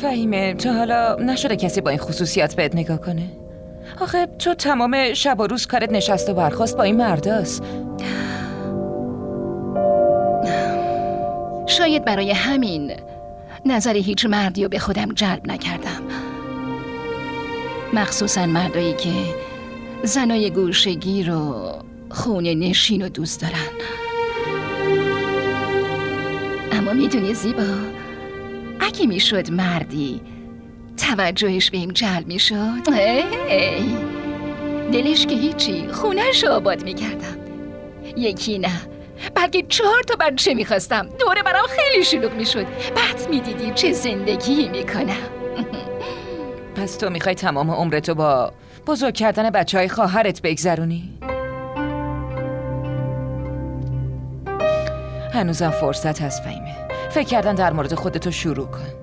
فهیمه تا حالا نشده کسی با این خصوصیت بهت نگاه کنه؟ آخه تو تمام شب و روز کارت نشست و برخاست با این مرداست. شاید برای همین نظر هیچ مردی رو به خودم جلب نکردم، مخصوصا مردایی که زنای گوشه‌گیر و خونه نشین رو دوست دارن. اما میدونی زیبا، اگه میشد مردی توجهش به این جلب میشد، دلش که هیچی، خونه‌ش رو آباد میکردم. یکی نه بلکه 4 تا بچه میخواستم. دوره برام خیلی شلوغ میشد. بعد میدیدی چه زندگی میکنم. پس تو میخوای تمام عمرتو با بزرگ کردن بچهای خواهرت بگذرونی؟ هنوزم فرصت هست فهیمه. فکر کردن در مورد خودتو شروع کن.